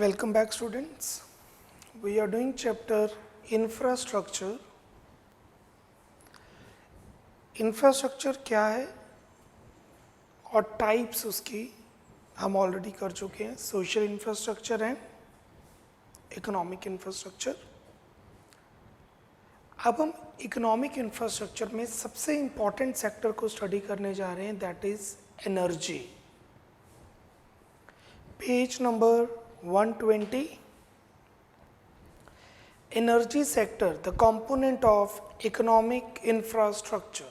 Welcome back, students. We are doing chapter infrastructure. Infrastructure क्या है और टाइप्स उसकी हम ऑलरेडी कर चुके हैं, social infrastructure and economic infrastructure. अब हम इकोनॉमिक इंफ्रास्ट्रक्चर में सबसे इम्पॉर्टेंट सेक्टर को स्टडी करने जा रहे हैं, that is energy. Page number 120. Energy sector, the component of economic infrastructure.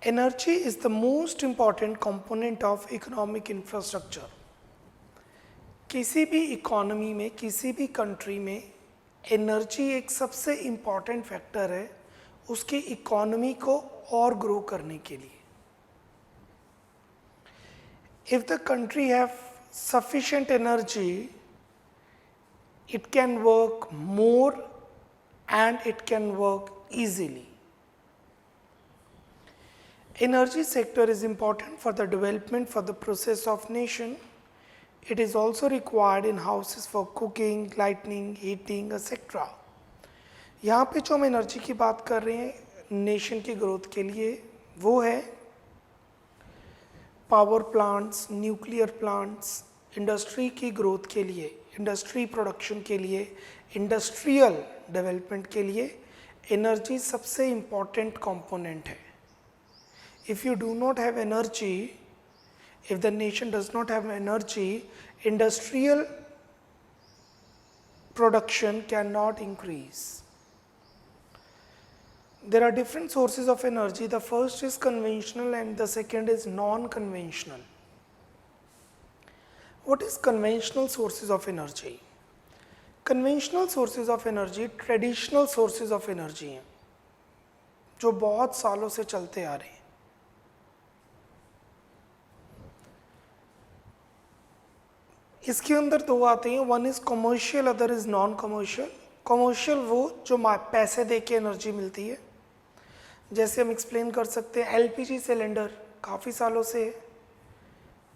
Energy is the most important component of economic infrastructure. किसी भी इकोनॉमी में, किसी भी कंट्री में एनर्जी एक सबसे इम्पॉर्टेंट फैक्टर है उसकी इकोनॉमी को और ग्रो करने के लिए. If the country have sufficient energy, it can work more and it can work easily. Energy sector is important for the development for the process of nation. It is also required in houses for cooking, lighting, heating, etc. यहाँ पे जो हम energy की बात कर रहे हैं nation की ग्रोथ के लिए वो है power plants, nuclear plants, industry की ग्रोथ के लिए, इंडस्ट्री प्रोडक्शन के लिए, इंडस्ट्रियल डेवलपमेंट के लिए एनर्जी सबसे इम्पॉर्टेंट कंपोनेंट है. If you do not have energy, if the nation does not have energy, industrial production can not increase. There are different sources of energy. The first is conventional and the second is non-conventional. What is conventional sources of energy? Conventional sources of energy traditional sources of energy हैं जो बहुत सालों से चलते आ रहे हैं. इसके अंदर दो आते हैं, one is commercial, other is non commercial. Commercial वो जो पैसे दे के एनर्जी मिलती है, जैसे हम एक्सप्लेन कर सकते हैं एलपीजी सिलेंडर काफ़ी सालों से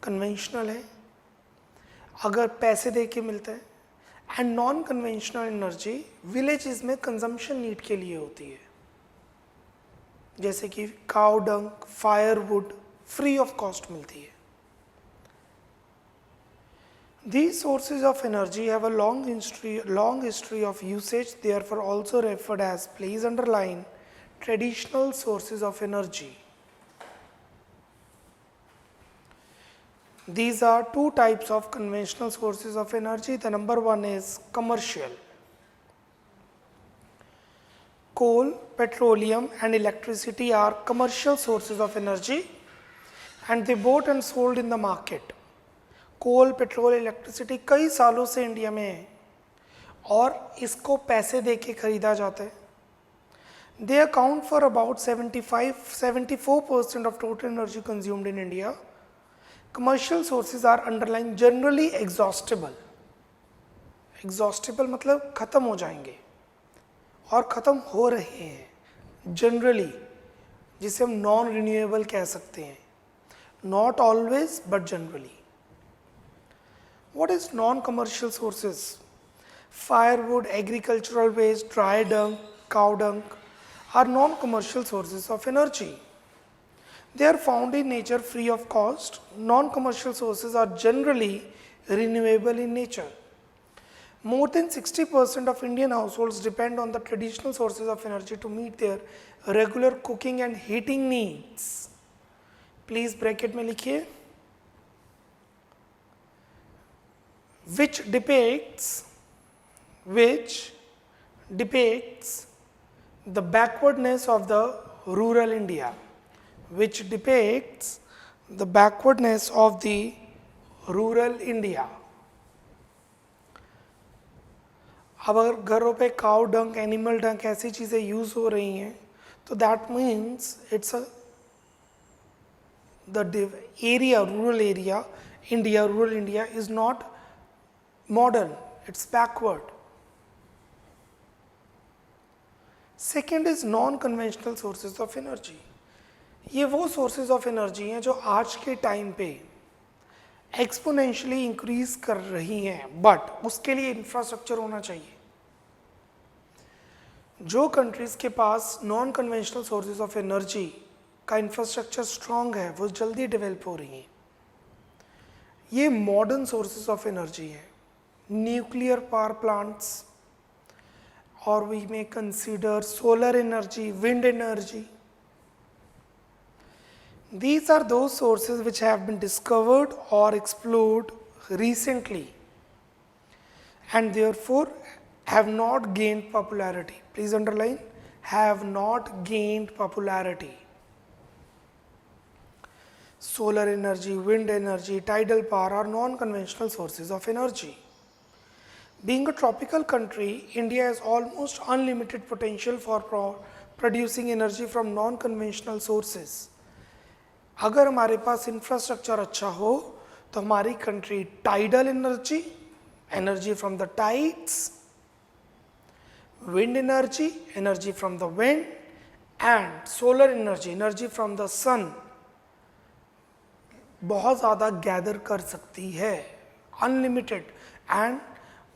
कन्वेंशनल है, अगर पैसे दे के मिलता है. And non conventional energy villages में कंजम्पशन नीड के लिए होती है, जैसे कि cow dung, firewood free of cost मिलती है. These sources of energy have a long history of usage, therefore also referred as, please underline, traditional sources of energy. These are two types of conventional sources of energy. The number one is commercial. Coal, petroleum and electricity are commercial sources of energy and they bought and sold in the market. Coal, petrol, electricity कई सालों से India में है और इसको पैसे दे के खरीदा जाता है. They account for about 74% of total energy consumed in India. Commercial sources are underlying generally exhaustible. Exhaustible मतलब खत्म हो जाएंगे और ख़त्म हो रहे हैं जनरली, जिसे हम नॉन रिन्यूएबल कह सकते हैं. Not always but generally. What is non-commercial sources? Firewood, agricultural waste, dry dung, cow dung are non-commercial sources of energy. They are found in nature free of cost. Non-commercial sources are generally renewable in nature. More than 60% of Indian households depend on the traditional sources of energy to meet their regular cooking and heating needs. Please bracket में लिखिए. Which depicts the backwardness of the rural India. Which depicts the backwardness of the rural India. अब अगर घरों पे cow डंक, animal डंक ऐसी चीज़ें यूज़ हो रही हैं तो that means it's the area, rural area, India, rural India is not modern, it's backward. Second is non-conventional sources of energy. ये वो sources of energy हैं जो आज के टाइम पे एक्सपोनेंशियली इंक्रीज कर रही हैं, बट उसके लिए इंफ्रास्ट्रक्चर होना चाहिए। जो कंट्रीज के पास non conventional sources of energy का इंफ्रास्ट्रक्चर स्ट्रांग है वो जल्दी डेवलप हो रही हैं। ये मॉडर्न सोर्सेज ऑफ एनर्जी है, न्यूक्लियर पावर प्लांट्स, और we may consider solar energy, wind energy. These are those sources which have been discovered or explored recently and therefore have not gained popularity. Please underline, have not gained popularity. Solar energy, wind energy, tidal power are non-conventional sources of energy. Being a tropical country, India has almost unlimited potential for producing energy from non-conventional sources. अगर हमारे पास infrastructure अच्छा हो तो हमारी country tidal energy, energy from the tides, wind energy, energy from the wind, and solar energy, energy from the sun बहुत ज़्यादा gather कर सकती है, unlimited. And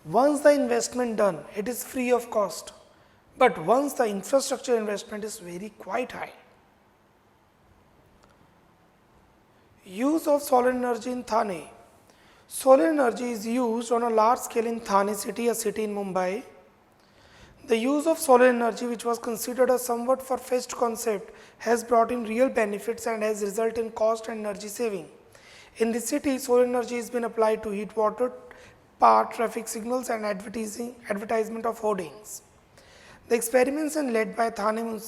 once the investment done, it is free of cost, but once the infrastructure investment is very quite high. Use of solar energy in Thane. Solar energy is used on a large scale in Thane city, a city in Mumbai. The use of solar energy, which was considered a somewhat far-fetched concept, has brought in real benefits and has resulted in cost and energy saving. In the city, solar energy has been applied to heat water, power, traffic signals, and advertisement of hoardings. The experiments are led by Thane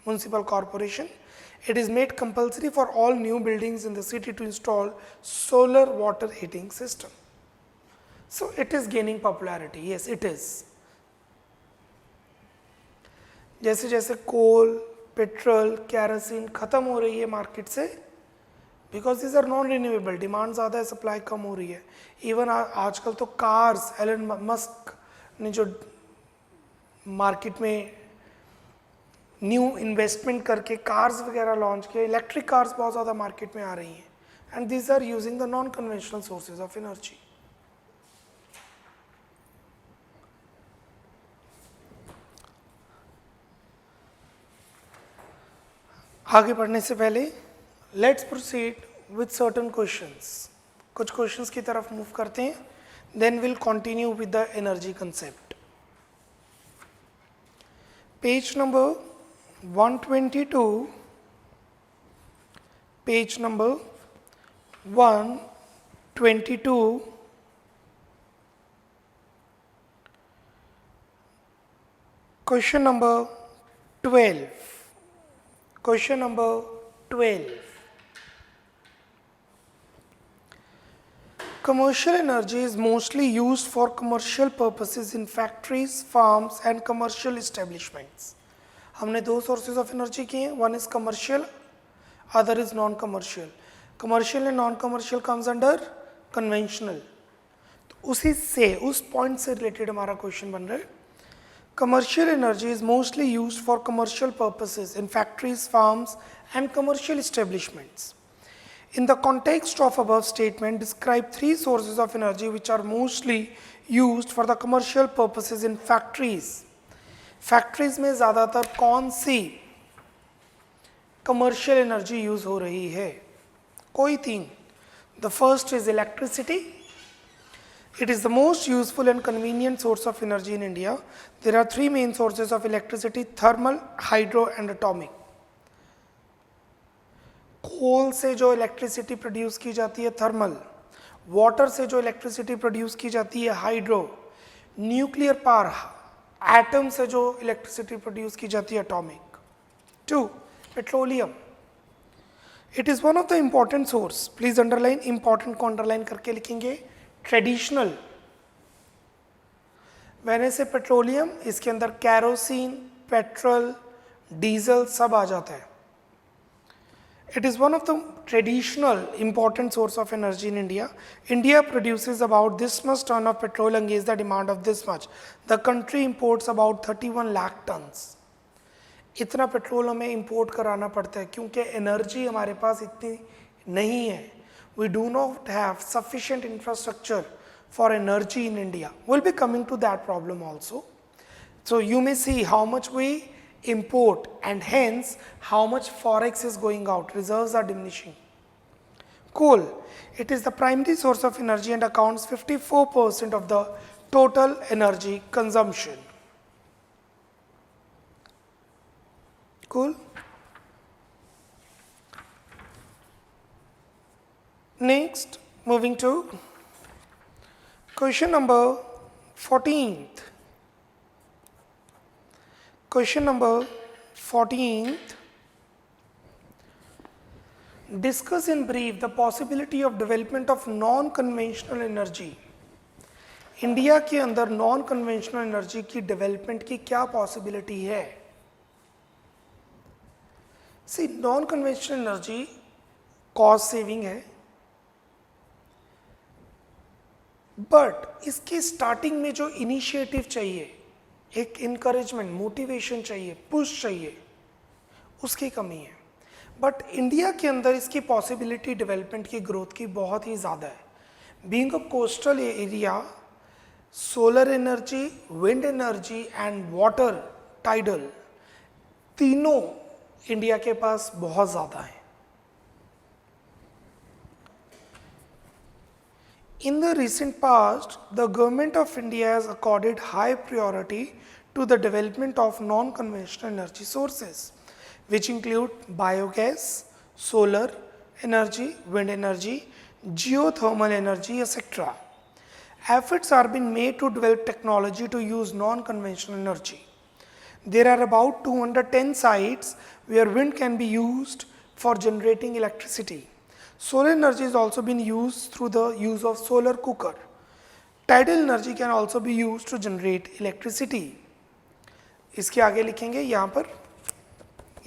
Municipal Corporation. It is made compulsory for all new buildings in the city to install solar water heating system. So it is gaining popularity. Yes, it is. जैसे जैसे कोल, petrol, kerosene खत्म हो रही है market से, because this are non renewable, demand ज़्यादा है, supply कम हो रही है. इवन आजकल तो कार्स, एलन मस्क ने जो मार्केट में न्यू इन्वेस्टमेंट करके कार्स वगैरह लॉन्च किए, इलेक्ट्रिक कार्स बहुत ज़्यादा मार्केट में आ रही हैं, and these are using the non conventional sources of energy. आगे बढ़ने से पहले let's proceed with certain questions. कुछ क्वेश्चंस की तरफ मूव करते हैं, then will continue with the energy concept. Page number 122, page number 122, question number 12. Question number 12. Commercial energy is mostly used for commercial purposes in factories, farms and commercial establishments. हमने दो sources of energy किए हैं, one is commercial, other is non-commercial. Commercial and non-commercial comes under conventional. तो उसी से, उस point से related हमारा question बन रहा है. Commercial energy is mostly used for commercial purposes in factories, farms, and commercial establishments. In the context of above statement, describe three sources of energy which are mostly used for the commercial purposes in factories. Factories में ज़्यादातर कौन सी commercial energy use हो रही है? कोई तीन. The first is electricity. It is the most useful and convenient source of energy in India. There are three main sources of electricity: thermal, hydro and atomic. कोल से जो इलेक्ट्रिसिटी प्रोड्यूस की जाती है थर्मल, वाटर से जो electricity produce की जाती है हाइड्रो, न्यूक्लियर पावर, एटम से जो इलेक्ट्रिसिटी प्रोड्यूस की जाती है atomic. 2. Petroleum. It is one of the important source. Please underline, important को अंडरलाइन करके लिखेंगे. ट्रेडिशनल, वैसे से पेट्रोलियम, इसके अंदर कैरोसिन, पेट्रोल, डीजल सब आ जाता है. It is one of the traditional important source of energy in India. India produces about this much ton of petrol against the demand of this much. The country imports about 31 lakh tons. इतना petrol हमें import कराना पड़ता है क्योंकि energy हमारे पास इतनी नहीं है. We do not have sufficient infrastructure for energy in India. We'll be coming to that problem also. So you may see how much we import and hence how much forex is going out, reserves are diminishing. Coal, it is the primary source of energy and accounts 54% of the total energy consumption. Cool. Next, moving to question number 14th. Question number 14th. Discuss in brief the possibility of development of non-conventional energy. India के अंदर non conventional energy की development की क्या possibility है? See, non conventional energy cost saving है, but इसकी starting में जो इनिशिएटिव चाहिए, एक इनकरेजमेंट, मोटिवेशन चाहिए, पुश चाहिए, उसकी कमी है. बट इंडिया के अंदर इसकी पॉसिबिलिटी डेवलपमेंट की ग्रोथ की बहुत ही ज़्यादा है. Being a coastal area, solar energy, wind energy and water tidal, तीनों इंडिया के पास बहुत ज़्यादा है. In the recent past, the government of India has accorded high priority to the development of non-conventional energy sources, which include biogas, solar energy, wind energy, geothermal energy, etc. Efforts are being made to develop technology to use non-conventional energy. There are about 210 sites where wind can be used for generating electricity. Solar energy is also being used through the use of solar cooker. Tidal energy can also be used to generate electricity. इसके आगे लिखेंगे यहाँ पर,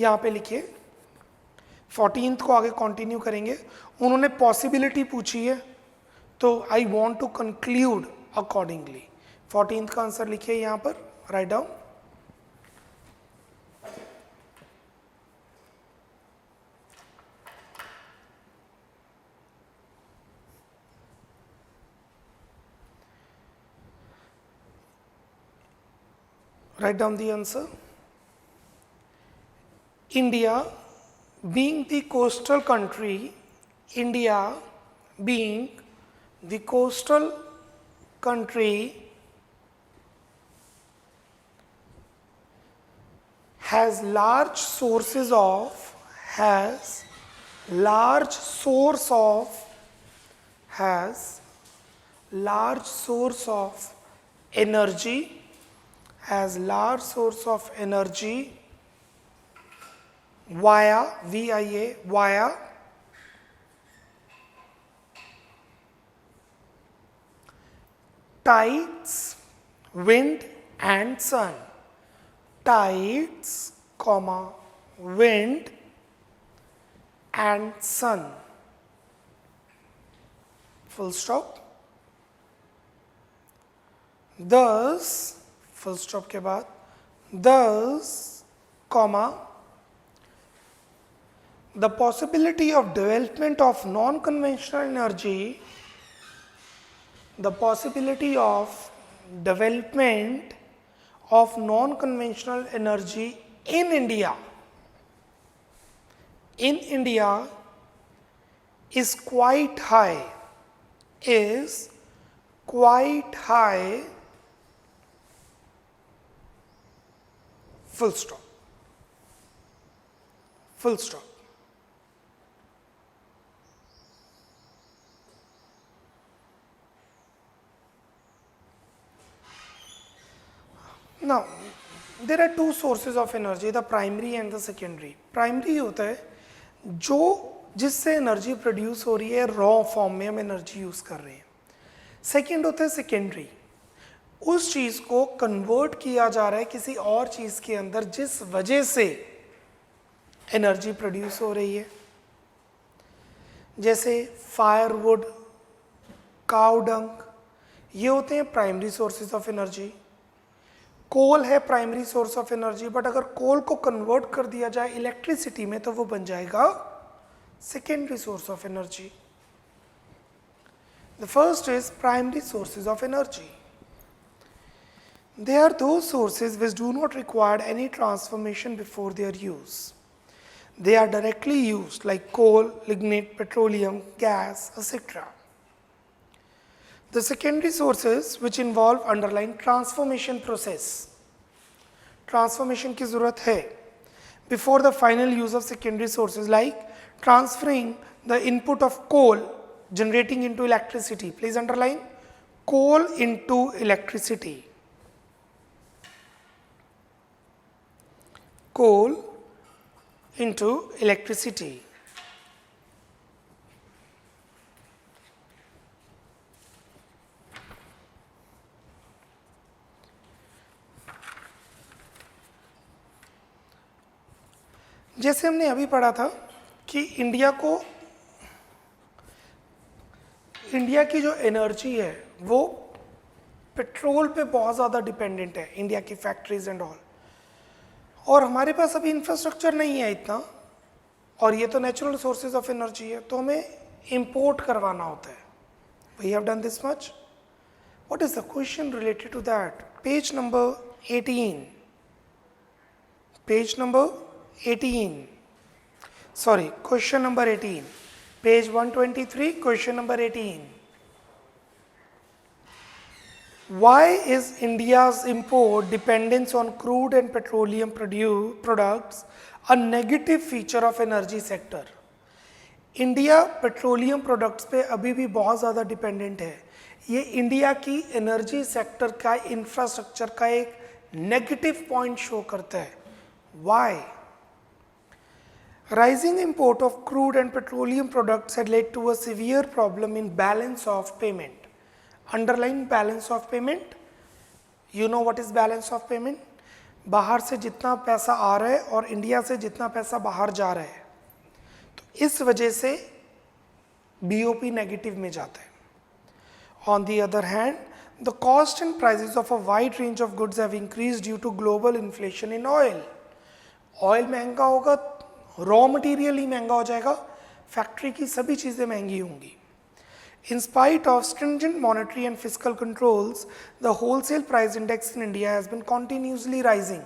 यहाँ पे लिखिए 14th को आगे कंटिन्यू करेंगे. उन्होंने पॉसिबिलिटी पूछी है तो I want to conclude accordingly. 14th का आंसर लिखिए यहाँ पर, write down. Write down the answer. India being the coastal country, India being the coastal country has large source of energy via tides, wind and sun. Tides, wind and sun. Full stop. Thus, full stop के बाद, thus, the possibility of development of non-conventional energy, the possibility of development of non-conventional energy in India is quite high, full stop. Full stop. Now, there are two sources of energy, the primary and the secondary. Primary होता है जो जिससे energy produce हो रही है, raw form में हम energy use कर रहे हैं. सेकेंड होता है सेकेंडरी, उस चीज को कन्वर्ट किया जा रहा है किसी और चीज के अंदर जिस वजह से एनर्जी प्रोड्यूस हो रही है. जैसे फायरवुड, काउ डंग, ये होते हैं प्राइमरी सोर्सेज ऑफ एनर्जी. कोल है primary source of energy, but अगर कोल को कन्वर्ट कर दिया जाए इलेक्ट्रिसिटी में तो वो बन जाएगा secondary source of energy. The first is primary sources of energy. They are those sources which do not require any transformation before their use. They are directly used like coal, lignite, petroleum, gas, etc. The secondary sources which involve underlying transformation process. Transformation की ज़रूरत है before the final use of secondary sources like transferring the input of coal generating into electricity. Please underline coal into electricity. Coal into electricity. जैसे हमने अभी पढ़ा था कि India की जो एनर्जी है वो पेट्रोल पे बहुत ज़्यादा डिपेंडेंट है, इंडिया की फैक्ट्रीज एंड ऑल, और हमारे पास अभी इंफ्रास्ट्रक्चर नहीं है इतना, और ये तो नेचुरल सोर्सेज ऑफ एनर्जी है, तो हमें इंपोर्ट करवाना होता है. We have done this much. What is the question related to that? Page number 18. Page number 18. Sorry, question number 18. Page 123, question number 18. Why is India's import dependence on crude and petroleum products a negative feature of energy sector? India petroleum products पे अभी भी बहुत ज़्यादा dependent है. ये India की energy sector का infrastructure का एक नेगेटिव पॉइंट शो करता है. Why? Rising import of crude and petroleum products had led to a severe problem in balance of payment. Underline balance of payment. You know what is balance of payment? बाहर से जितना पैसा आ रहा है और India से जितना पैसा बाहर जा रहा है, तो इस वजह से BOP नेगेटिव में जाता है. On the other hand, the cost and prices of a wide range of goods have increased due to global inflation in oil. Oil महंगा होगा, रॉ मटेरियल ही महंगा हो जाएगा, फैक्ट्री की सभी चीज़ें महंगी होंगी. In spite of stringent monetary and fiscal controls, the wholesale price index in India has been continuously rising.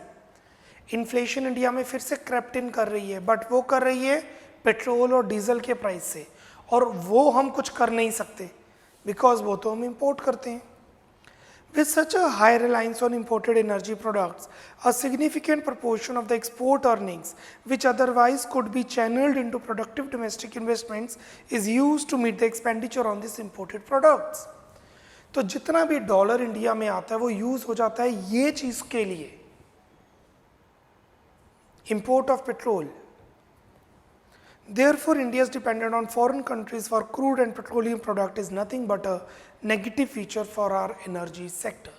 Inflation India में फिर से क्रेप्ट इन कर रही है, बट वो कर रही है पेट्रोल और डीजल के प्राइस से, और वो हम कुछ कर नहीं सकते बिकॉज वो तो हम इंपोर्ट करते हैं. With such a high reliance on imported energy products, a significant proportion of the export earnings, which otherwise could be channeled into productive domestic investments, is used to meet the expenditure on these imported products. तो जितना भी dollar India में आता है वो use हो जाता है ये चीज के लिए, import of petrol. Therefore, India's dependence on foreign countries for crude and petroleum product is nothing but a negative feature for our energy sector.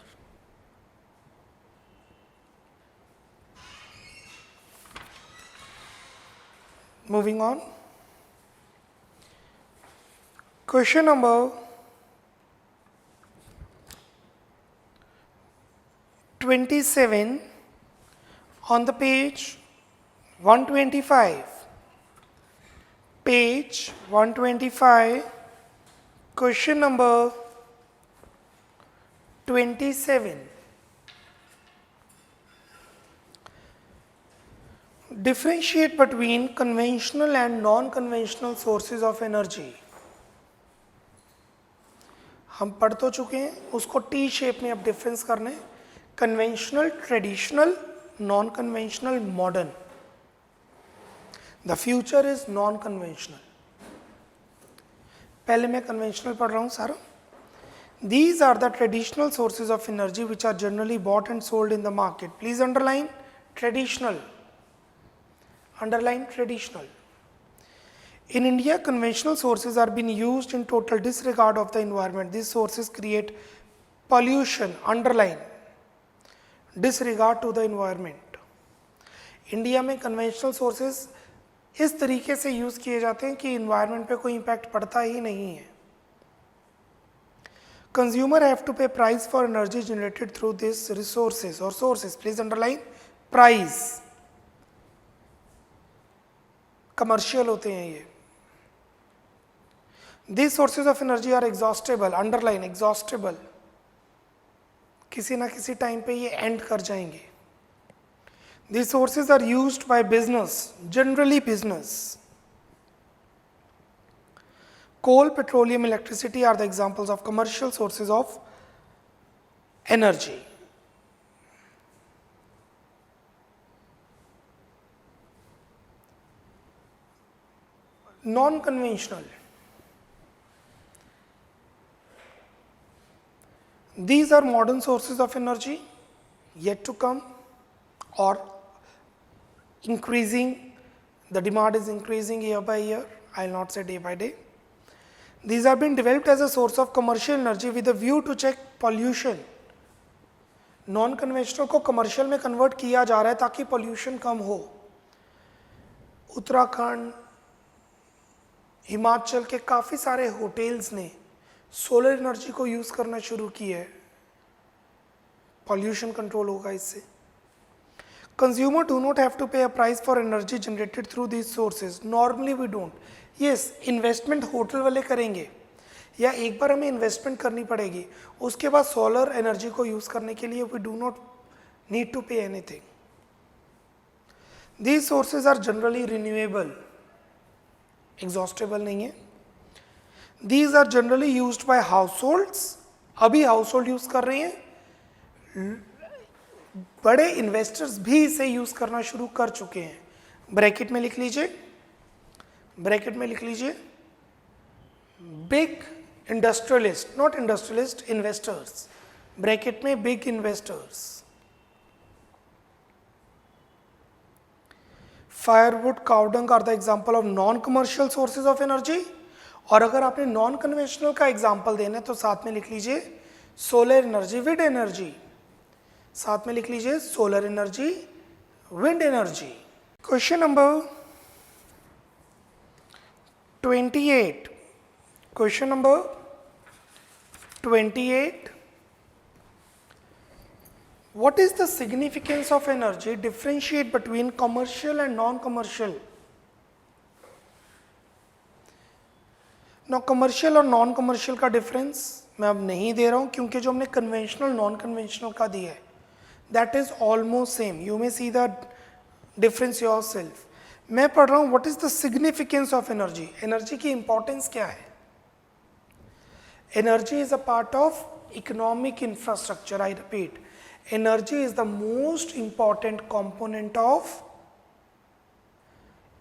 Moving on. Question number 27 on the page 125. Page 125, question number 27. Differentiate between conventional and non-conventional sources of energy. हम पढ़ तो चुके हैं, उसको T shape में अब difference करने. Conventional, traditional, non conventional, modern. The future is non-conventional. पहले मैं conventional पढ़ रहा हूँ सारा. These are the traditional sources of energy which are generally bought and sold in the market. Please underline traditional. Underline traditional. In India, conventional sources are being used in total disregard of the environment. These sources create pollution. Underline. Disregard to the environment. India में conventional sources इस तरीके से use किए जाते हैं कि environment पे कोई इम्पैक्ट पड़ता ही नहीं है. Consumer have to pay price for energy generated through this resources और sources. Please underline price. Commercial होते हैं ये. These sources of energy are exhaustible, underline exhaustible. किसी ना किसी टाइम पे ये एंड कर जाएंगे. These sources are used by business, generally business. Coal, petroleum, electricity are the examples of commercial sources of energy. Non-conventional. These are modern sources of energy yet to come or increasing. The demand is increasing year by year. I will not say day by day. These have been developed as a source of commercial energy with a view to check pollution. Non conventional को commercial में convert किया जा रहा है ताकि pollution कम हो. उत्तराखंड, हिमाचल के काफ़ी सारे होटल्स ने सोलर एनर्जी को यूज़ करना शुरू किया है. पॉल्यूशन कंट्रोल होगा इससे. Consumer do not have to pay a price for energy generated through these sources. Normally we don't. Yes, investment hotel वाले करेंगे या एक बार हमें इन्वेस्टमेंट करनी पड़ेगी, उसके बाद सोलर एनर्जी को यूज़ करने के लिए we do not need to pay anything. These sources are generally renewable, exhaustible नहीं है. These are generally used by households. अभी हाउसहोल्ड यूज़ कर रहे हैं, बड़े इन्वेस्टर्स भी इसे यूज़ करना शुरू कर चुके हैं. ब्रैकेट में लिख लीजिए, ब्रैकेट में लिख लीजिए, big industrialist, not industrialist, investors. Bracket में big investors. Firewood, cow dung are the example of non commercial sources of energy. और अगर आपने नॉन कन्वेंशनल का एग्जाम्पल देना है तो साथ में लिख लीजिए सोलर एनर्जी, विंड एनर्जी. साथ में लिख लीजिए solar energy, wind energy. Question number 28. Question number 28. What is the significance of energy? Differentiate between commercial and non-commercial. Now commercial और non-commercial का difference मैं अब नहीं दे रहा हूँ क्योंकि जो हमने conventional non-conventional का दिया है that is almost same. You may see the difference yourself. मैं पढ़ रहा हूँ what is the significance of energy. Energy की importance क्या है? Energy is a part of economic infrastructure. I repeat, energy is the most important component of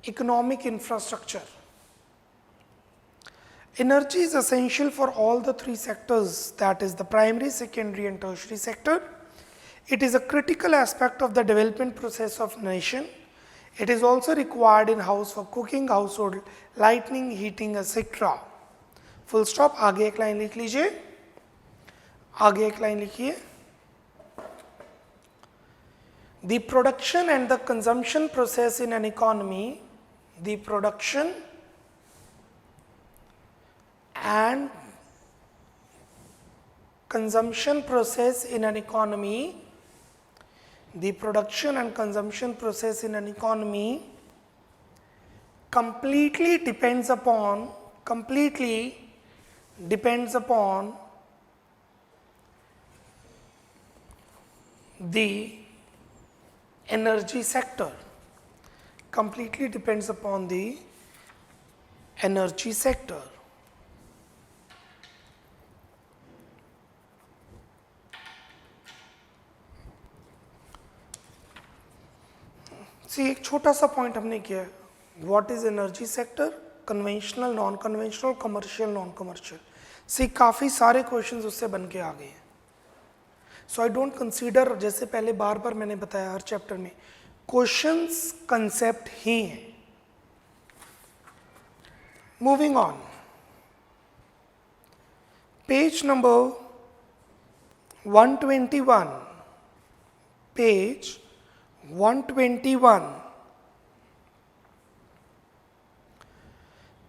economic infrastructure. Energy is essential for all the three sectors, that is the primary, secondary and tertiary sector. It is a critical aspect of the development process of nation. It is also required in house for cooking, household lighting, heating, etc. Full stop. आगे एक line लिख लीजिए, आगे एक line लिखिए. The production and the consumption process in an economy, the production and consumption process in an economy, the production and consumption process in an economy completely depends upon the energy sector. Completely depends upon the energy sector. एक छोटा सा point हमने किया है. What is energy sector, conventional, non conventional, commercial, non commercial. काफ़ी सारे questions उससे बन के आ गए हैं. सो आई डोंट कंसीडर, जैसे पहले बार बार मैंने बताया हर चैप्टर में, क्वेश्चंस कंसेप्ट ही हैं. Moving on, page number 121, page 121.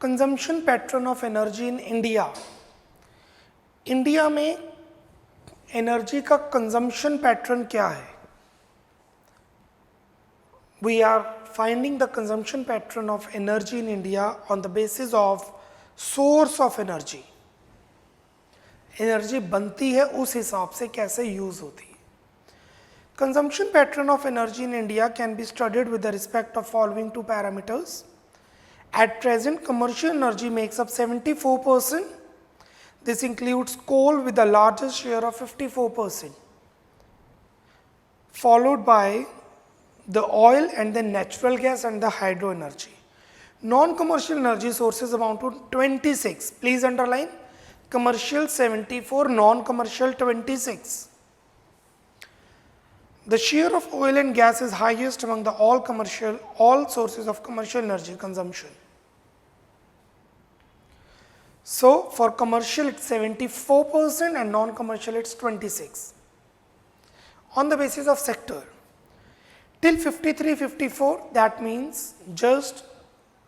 Consumption pattern of energy in India. India में एनर्जी का कंजम्पशन पैटर्न क्या है? We are finding the consumption pattern of energy in India on the basis of source of energy, energy बनती है उस हिसाब से कैसे यूज होती है। Consumption pattern of energy in India can be studied with the respect of following two parameters. At present commercial energy makes up 74%. This includes coal with the largest share of 54%, followed by the oil and then natural gas and the hydro energy. Non-commercial energy sources amount to 26. Please underline, commercial 74, non-commercial 26. The share of oil and gas is highest among the all sources of commercial energy consumption. So for commercial it's 74% and non-commercial it's 26. On the basis of sector, till 53-54, that means just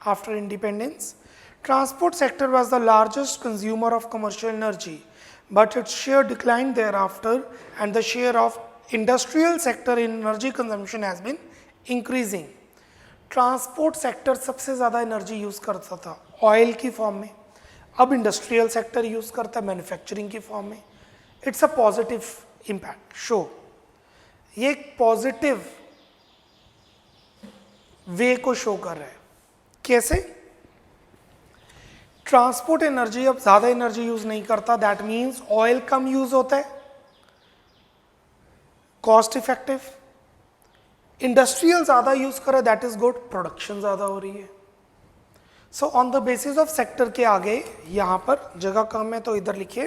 after independence, transport sector was the largest consumer of commercial energy, but its share declined thereafter and the share of industrial sector in energy consumption has been increasing. Transport sector सबसे ज़्यादा energy use करता था oil की form में, अब industrial sector use करता है manufacturing की फॉर्म में. It's a positive impact show. ये एक पॉजिटिव वे को शो कर रहा है. कैसे? ट्रांसपोर्ट एनर्जी अब ज़्यादा एनर्जी यूज़ नहीं करता, that means oil come use होता है, कॉस्ट इफेक्टिव. इंडस्ट्रियल ज़्यादा यूज़ करे, दैट इज़ गुड, प्रोडक्शन ज़्यादा हो रही है. So on the basis of sector के आगे यहाँ पर जगह कम है तो इधर लिखिए,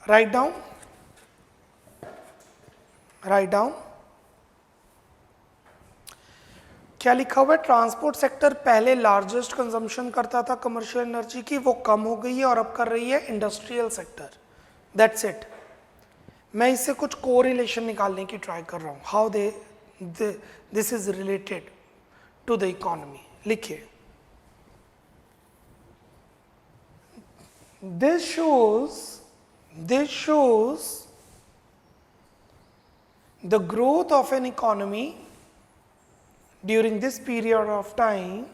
राइट डाउन, राइट डाउन. क्या लिखा हुआ है? ट्रांसपोर्ट सेक्टर पहले लार्जेस्ट कंजम्पशन करता था कमर्शियल एनर्जी की, वो कम हो गई है और अब कर रही है इंडस्ट्रियल सेक्टर. That's it. मैं इससे कुछ कोरिलेशन निकालने की ट्राई कर रहा हूँ, how this is related to the economy. लिखिए, this shows the growth of an economy during this period of time.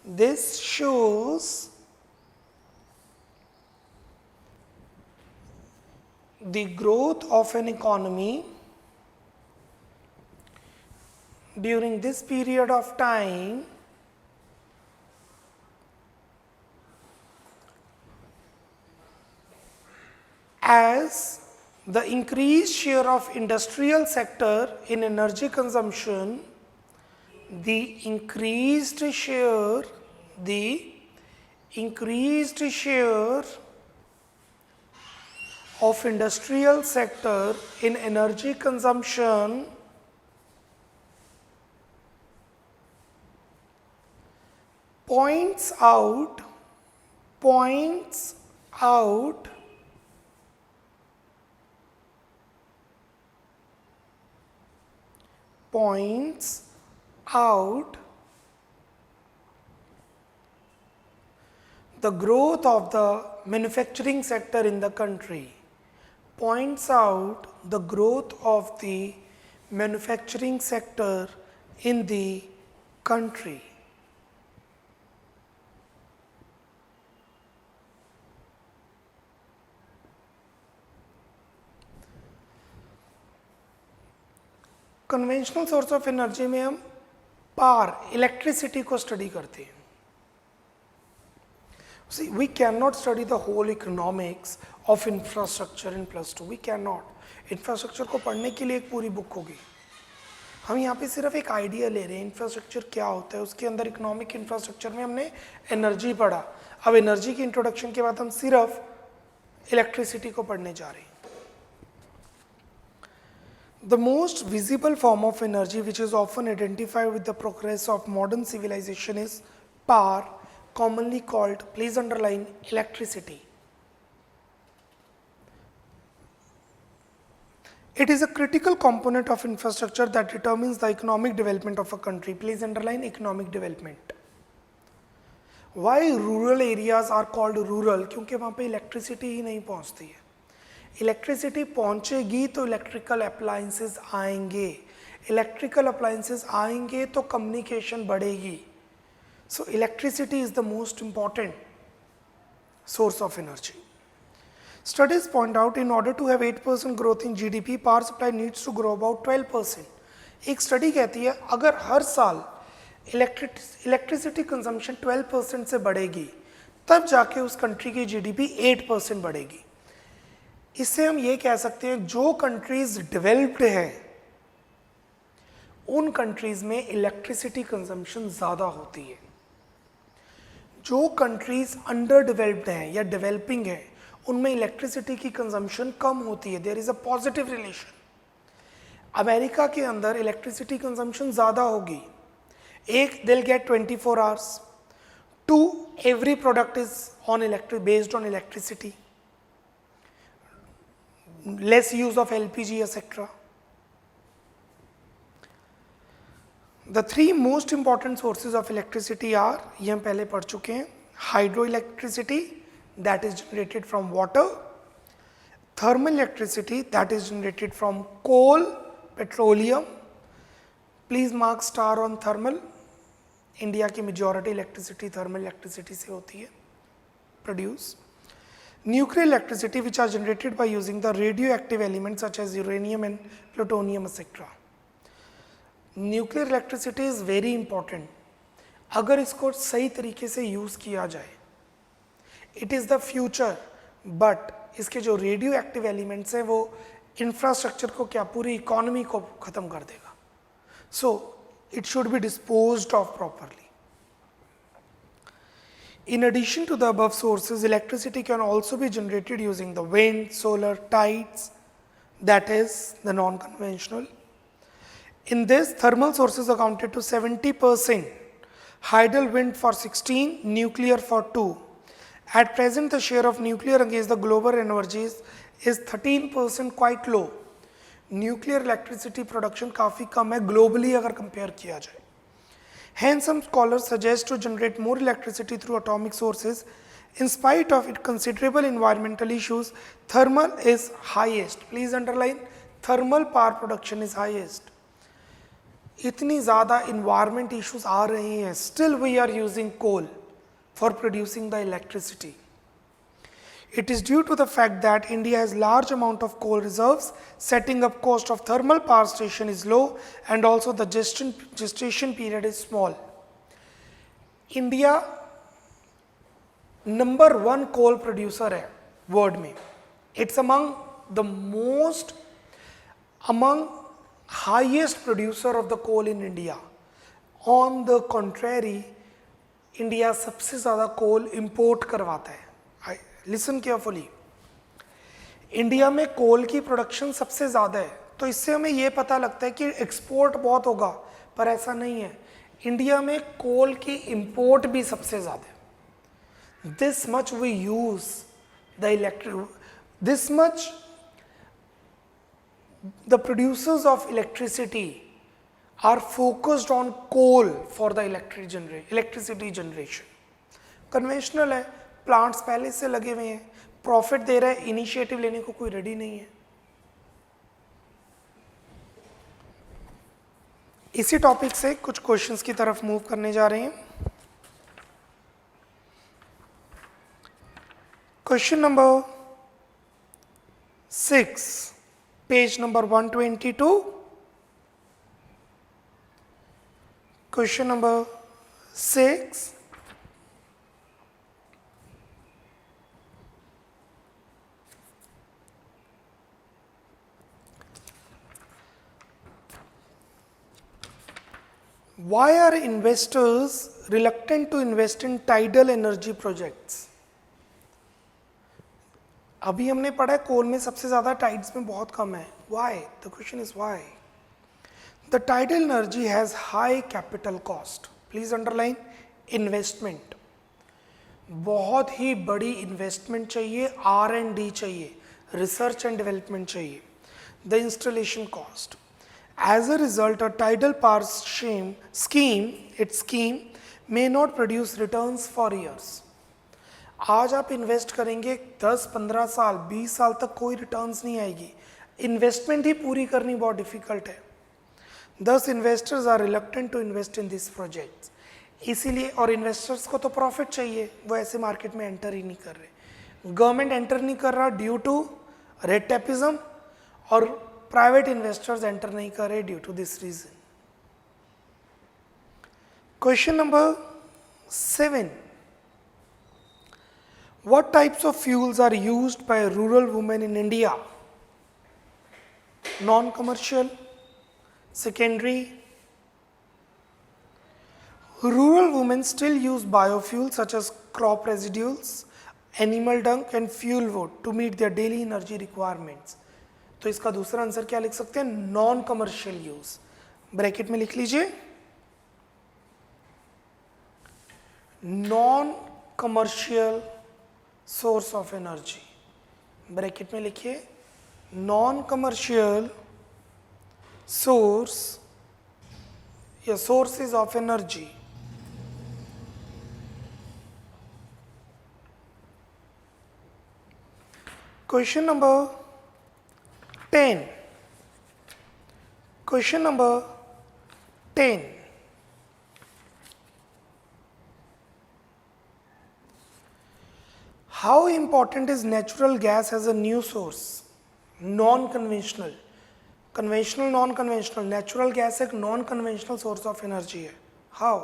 This shows the growth of an economy during this period of time as the increased share of industrial sector in energy consumption, the increased share of industrial sector in energy consumption points out the growth of the manufacturing sector in the country, points out the growth of the manufacturing sector in the country. Conventional source of energy में हम power, electricity को study करते हैं. See, we cannot study the whole economics of infrastructure in +2. We cannot. Infrastructure को पढ़ने के लिए एक पूरी बुक होगी. हम यहाँ पे सिर्फ एक आइडिया ले रहे हैं इंफ्रास्ट्रक्चर क्या होता है. उसके अंदर इकोनॉमिक इंफ्रास्ट्रक्चर में हमने एनर्जी पढ़ा. अब एनर्जी की इंट्रोडक्शन के बाद हम सिर्फ इलेक्ट्रिसिटी को पढ़ने जा रहे हैं. The most visible form of energy which is often identified with the progress of modern civilization is power, commonly called, please underline, electricity. It is a critical component of infrastructure that determines the economic development of a country. Please underline economic development. Why rural areas are called rural? क्योंकि वहाँ पे electricity ही नहीं पहुँचती है. Electricity पहुँचेगी तो electrical appliances आएंगे, electrical appliances आएंगे तो कम्युनिकेशन बढ़ेगी. So electricity is the most important source of energy. Studies point out in order to have 8% growth in GDP, power supply needs to grow about 12%. एक study कहती है अगर हर साल electricity consumption 12% से बढ़ेगी तब जाके उस कंट्री की जीडीपी 8% बढ़ेगी। इससे हम ये कह सकते हैं जो कंट्रीज डेवलप्ड है उन कंट्रीज में इलेक्ट्रिसिटी कंजम्पशन ज़्यादा होती है। जो कंट्रीज अंडर डेवलप्ड हैं या डेवलपिंग है उनमें इलेक्ट्रिसिटी की कंजम्पशन कम होती है। There is a positive relation. America के अंदर इलेक्ट्रिसिटी कंजम्पशन ज़्यादा होगी। एक दिल get 24 hours, 2 every product is on based on electricity, less use of LPG etcetera. The 3 most important sources of electricity are, ये हम पहले पढ़ चुके हैं, hydro electricity that is generated from water, thermal electricity that is generated from coal, petroleum. Please mark star on thermal. India की majority electricity thermal electricity से होती है produce. Nuclear electricity which are generated by using the radio active element such as uranium and plutonium etcetera. Nuclear electricity is very important. अगर इसको सही तरीके से use किया जाए it is the future, but इसके जो रेडियो एक्टिव एलिमेंट्स हैं वो इंफ्रास्ट्रक्चर को क्या पूरी इकोनॉमी को ख़त्म कर देगा। So it should be disposed of properly. In addition to the above sources, electricity can also be generated using the wind, solar, tides, that is the non conventional. In this, thermal sources accounted to 70%, hydel wind for 16, nuclear for 2. At present, the share of nuclear against the global energies is 13%, quite low. Nuclear electricity production काफ़ी कम है globally अगर compare किया जाए। Hence, some scholars suggest to generate more electricity through atomic sources. In spite of its considerable environmental issues, thermal is highest. Please underline, thermal power production is highest. इतनी ज़्यादा environment issues आ रही हैं, still we are using coal for producing the electricity. It is due to the fact that India has large amount of coal reserves, setting up cost of thermal power station is low, and also the gestation period is small. India number 1 coal producer है world में. It's among highest producer of the coal in India. On the contrary, India सबसे ज़्यादा कोल import करवाता है। Listen carefully, India में कोल की production सबसे ज़्यादा है, तो इससे हमें ये पता लगता है कि एक्सपोर्ट बहुत होगा, पर ऐसा नहीं है। इंडिया में कोल की इंपोर्ट भी सबसे ज़्यादा है। This much we use the this much the producers of electricity are focused on coal for the electricity generation. Conventional है, plants पहले से लगे हुए हैं, profit दे रहा है, initiative लेने को कोई ready नहीं है। इसी टॉपिक से कुछ क्वेश्चंस की तरफ मूव करने जा रहे हैं। Question number 6, page number 122। Question number 6. Why are investors reluctant to invest in tidal energy projects? अभी हमने पढ़ा है कोल में सबसे ज़्यादा, टाइड्स में बहुत कम है। Why? The question is why? The tidal energy has high capital cost. Please underline investment. बहुत ही बड़ी investment चाहिए, R&D चाहिए, research and development चाहिए. The installation cost. As a result, a tidal power scheme may not produce returns for years. आज आप invest करेंगे 10-15 साल 20 साल तक कोई रिटर्न्स नहीं आएगी। इन्वेस्टमेंट ही पूरी करनी बहुत डिफिकल्ट है। Thus investors are reluctant to invest in these projects. इसीलिए, और इन्वेस्टर्स को तो प्रॉफिट चाहिए, वो ऐसे मार्केट में एंटर ही नहीं कर रहे। गवर्नमेंट एंटर नहीं कर रहा ड्यू टू रेड टेपिज्म, और प्राइवेट इन्वेस्टर्स एंटर नहीं कर रहे due to this reason. Question number 7. What types of fuels are used by rural women in India? Non-commercial, secondary. Rural women still use biofuels such as crop residues, animal dung and fuel wood to meet their daily energy requirements. तो इसका दूसरा answer क्या लिख सकते हैं? Non commercial use. Bracket में लिख लीजिए non commercial source of energy. Bracket में लिखिए नॉन कमर्शियल सोर्स या sources of energy. Question number 10. Question number 10. How important is natural gas as a new source? Non-conventional. Conventional, non-conventional. Natural gas एक non-conventional source of energy है. How?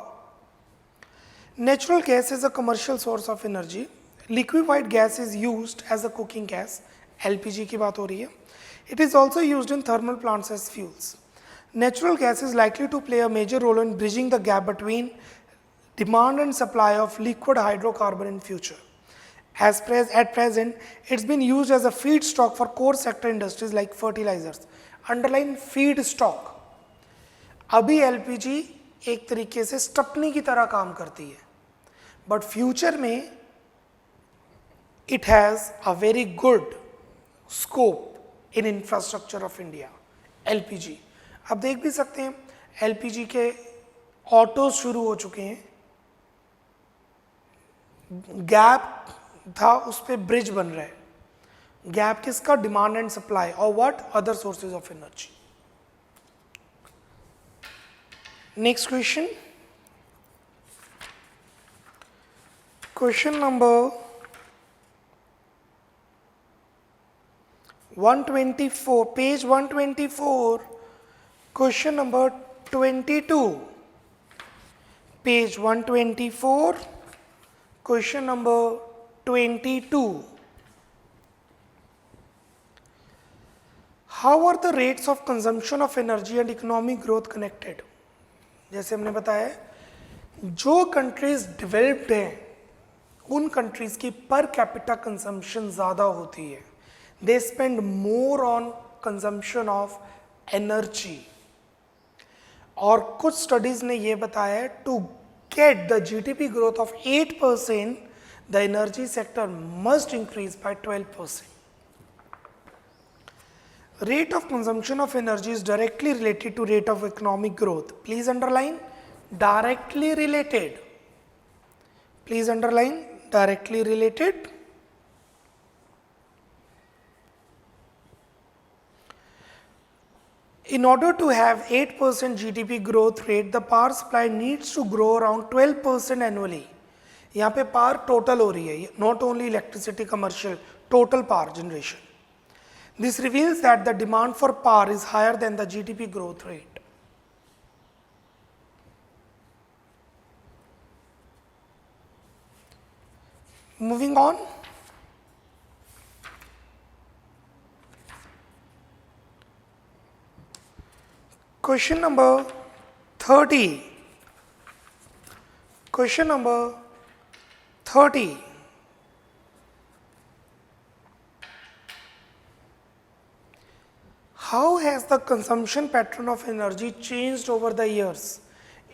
Natural gas is a commercial source of energy. Liquefied gas is used as a cooking gas. LPG की बात हो रही है. It is also used in thermal plants as fuels. Natural gas is likely to play a major role in bridging the gap between demand and supply of liquid hydrocarbon in future. At present, it's been used as a feedstock for core sector industries like fertilizers. Underline feedstock. अभी LPG एक तरीके से stepney की तरह काम करती है, but future में it has a very good scope in infrastructure of India. LPG आप देख भी सकते हैं LPG के ऑटो शुरू हो चुके हैं. गैप था उस पर ब्रिज बन रहा है. गैप किसका? डिमांड एंड सप्लाई और what other sources of energy. Next question. Question number 124, page 124, question number 22. Page 124, question number 22. How are the rates of consumption of energy and economic growth connected? जैसे हमने बताया, जो countries developed हैं उन countries की पर capita consumption ज़्यादा होती है. They spend more on consumption of energy. और कुछ स्टडीज ने ये बताया है to get the GDP growth of 8%, the energy sector must increase by 12%. Rate of consumption of energy is directly related to rate of economic growth. Please underline directly related. Please underline directly related. In order to have 8% GDP growth rate, the power supply needs to grow around 12% annually. यहाँ पे power total हो रही है, not only electricity commercial, total power generation. This reveals that the demand for power is higher than the GDP growth rate. Moving on. Question number 30. Question number 30. How has the consumption pattern of energy changed over the years?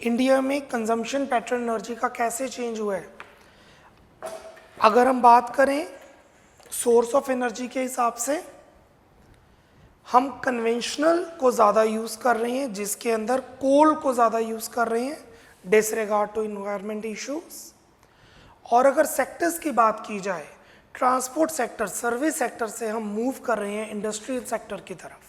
India में consumption pattern energy का कैसे change हुआ है? अगर हम बात करें source of energy के हिसाब से, हम कन्वेंशनल को ज़्यादा यूज़ कर रहे हैं, जिसके अंदर कोल को ज़्यादा यूज़ कर रहे हैं डिसरिगार्ड टू इन्वायरमेंट इश्यूज. और अगर सेक्टर्स की बात की जाए, ट्रांसपोर्ट सेक्टर, सर्विस सेक्टर से हम मूव कर रहे हैं इंडस्ट्रियल सेक्टर की तरफ.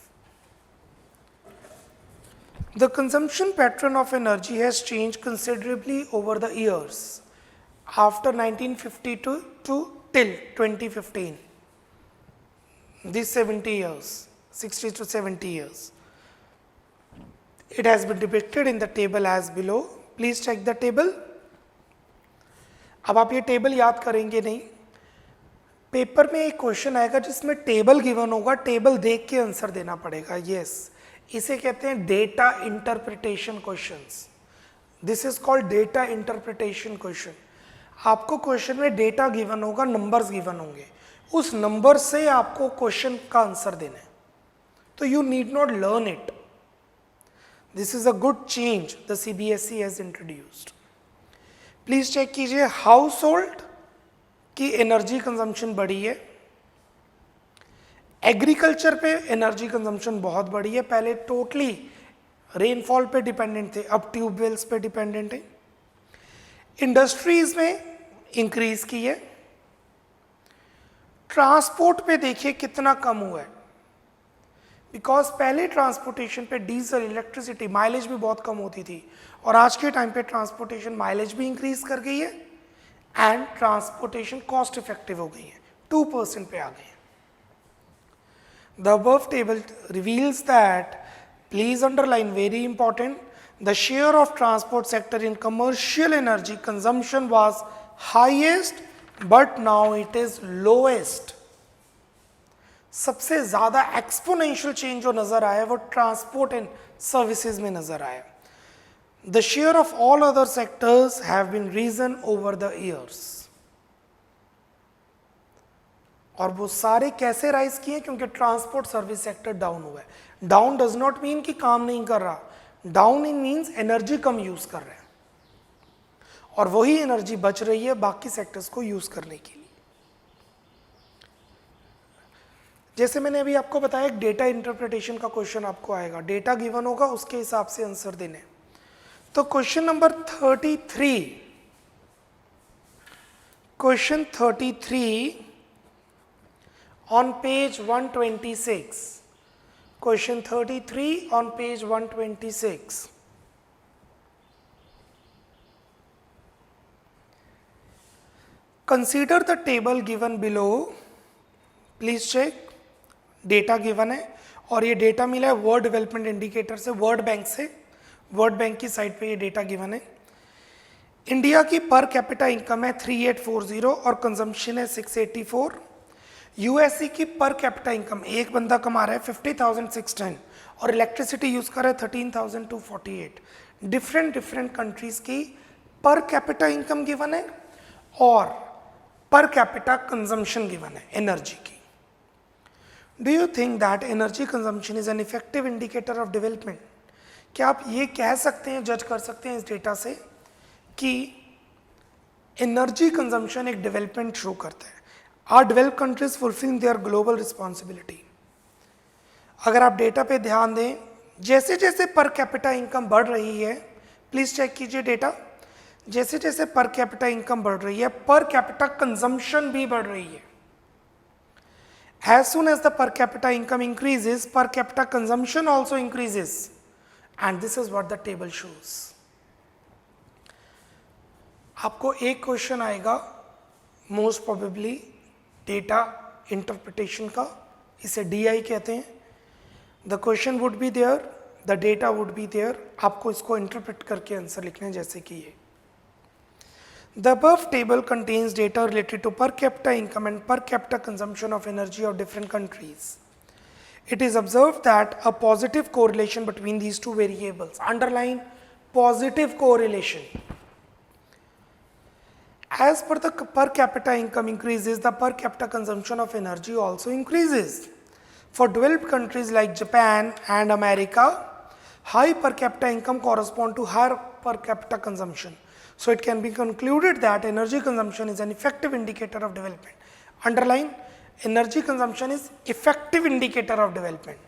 The consumption pattern of energy has changed considerably over the years. After 1952 to till 2015, these 70 years, 60 to 70 years. It has been depicted in the table as below. Please check the table. अब आप ये table याद करेंगे नहीं, paper में एक question आएगा जिसमें टेबल गिवन होगा, टेबल देख के आंसर देना पड़ेगा. यस, इसे कहते हैं data interpretation questions. This is called data interpretation question. आपको क्वेश्चन में डेटा गिवन होगा, नंबर्स गिवन होंगे, उस नंबर से आपको क्वेश्चन का आंसर देना है. तो you need not learn it. This is a good change the CBSE has introduced. Please check कीजिए, हाउस होल्ड की एनर्जी कंजम्पशन बढ़ी है, एग्रीकल्चर पे एनर्जी कंजम्पशन बहुत बढ़ी है. पहले टोटली रेनफॉल पे डिपेंडेंट थे, अब ट्यूबवेल्स पे डिपेंडेंट है. इंडस्ट्रीज में इंक्रीज की है. ट्रांसपोर्ट पे देखिए कितना कम हुआ है, बिकॉज पहले ट्रांसपोर्टेशन पे डीजल, इलेक्ट्रिसिटी, माइलेज भी बहुत कम होती थी, और आज के टाइम पे ट्रांसपोर्टेशन माइलेज भी इंक्रीज कर गई है एंड ट्रांसपोर्टेशन कॉस्ट इफेक्टिव हो गई है, 2% पे आ गई है. The above table reveals that, please underline, very important, the share of transport sector in commercial energy consumption was highest but now it is lowest. सबसे ज़्यादा एक्सपोनेंशियल चेंज जो नज़र आया वो ट्रांसपोर्ट एंड सर्विसेज में नज़र आया. The share of all other sectors have been risen over the years. और वो सारे कैसे राइज किए? क्योंकि ट्रांसपोर्ट सर्विस सेक्टर डाउन हुआ है. डाउन डज नॉट मीन कि काम नहीं कर रहा, down in means energy come use कर रहे हैं, और वही एनर्जी बच रही है बाकी सेक्टर्स को यूज करने के लिए. जैसे मैंने अभी आपको बताया, एक डेटा इंटरप्रिटेशन का क्वेश्चन आपको आएगा, डेटा गिवन होगा, उसके हिसाब से आंसर देने. तो question number 33, question 33 on page 126. Question 33 on page 126. Consider the table given below. Please check. Data given है, और ये डेटा मिला है वर्ल्ड डेवलपमेंट इंडिकेटर से, वर्ल्ड बैंक से. वर्ल्ड बैंक की साइट पे ये डेटा गिवन है. इंडिया की पर कैपिटा इनकम है 3840 और कंजम्पशन है 684. यूएसए की पर कैपिटा इनकम, एक बंदा कमा रहा है 50,610 और इलेक्ट्रिसिटी यूज कर रहा है 13,248. डिफरेंट कंट्रीज की पर कैपिटा इनकम गिवन है और पर कैपिटा कंजम्पशन गिवन है एनर्जी की. Do you think that energy consumption is an effective indicator of development? क्या आप ये कह सकते हैं, जज कर सकते हैं इस डेटा से कि एनर्जी कंजम्पशन एक डेवलपमेंट शो करता है? Are developed countries fulfilling their global responsibility? अगर आप डेटा पे ध्यान दें, जैसे जैसे पर कैपिटा इनकम बढ़ रही है, प्लीज चेक कीजिए डेटा, जैसे जैसे पर कैपिटा इनकम बढ़ रही है, पर कैपिटा कंजम्पशन भी बढ़ रही है. As soon as the per capita income increases, per capita consumption also increases, and this is what the table shows. आपको एक क्वेश्चन आएगा मोस्ट प्रोबेबली डेटा इंटरप्रिटेशन का, इसे DI कहते हैं. The question would be there, the data would be there, आपको इसको interpret करके आंसर लिखने हैं जैसे कि ये. The above table contains data related to per capita income and per capita consumption of energy of different countries. It is observe that a positive correlation between these two variables. Underline positive correlation. As per the per capita income increases, the per capita consumption of energy also increases. For developed countries like Japan and America, high per capita income correspond to higher per capita consumption. So it can be concluded that energy consumption is an effective indicator of development. Underline, energy consumption is effective indicator of development.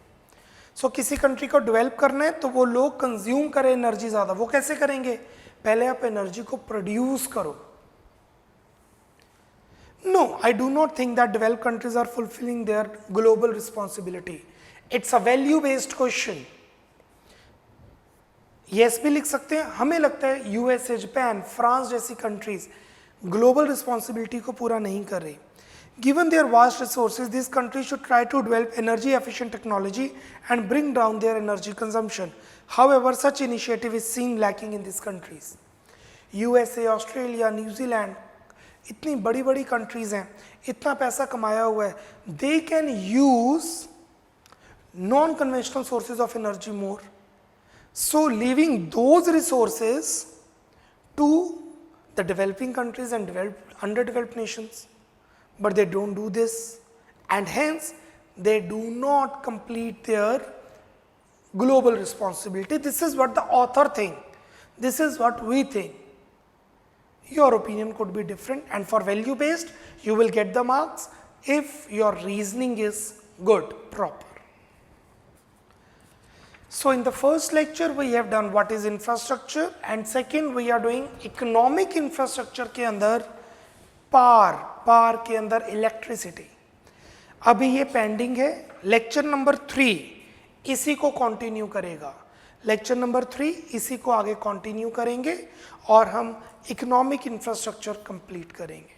So किसी country को develop करना है तो वो लोग consume करें energy ज़्यादा. वो कैसे करेंगे? पहले आप एनर्जी को प्रोड्यूस करो. No, I do not think that developed countries are fulfilling their global responsibility. It's a value-based question. Yes भी लिख सकते हैं. हमें लगता है USA, जापान, फ्रांस जैसी कंट्रीज ग्लोबल रिस्पॉन्सिबिलिटी को पूरा नहीं कर रही. Given their vast resources, these countries should try to develop energy efficient technology and bring down their energy consumption. However, such initiative is seen lacking in these countries. USA, Australia, New Zealand, इतनी बड़ी बड़ी countries हैं, इतना पैसा कमाया हुआ है, they can use non-conventional sources of energy more. So leaving those resources to the developing countries and underdeveloped nations. But they don't do this, and hence they do not complete their global responsibility. This is what the author think. This is what we think. Your opinion could be different, and for value based you will get the marks if your reasoning is good, proper. So in the first lecture we have done what is infrastructure, and second we are doing economic infrastructure के अंदर power के अंदर electricity. अभी ये pending है. Lecture number 3 इसी को continue करेगा. लेक्चर नंबर 3 इसी को आगे कंटिन्यू करेंगे और हम इकोनॉमिक इंफ्रास्ट्रक्चर कंप्लीट करेंगे.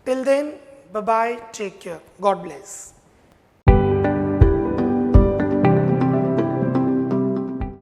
Till then, bye bye, take care, god bless.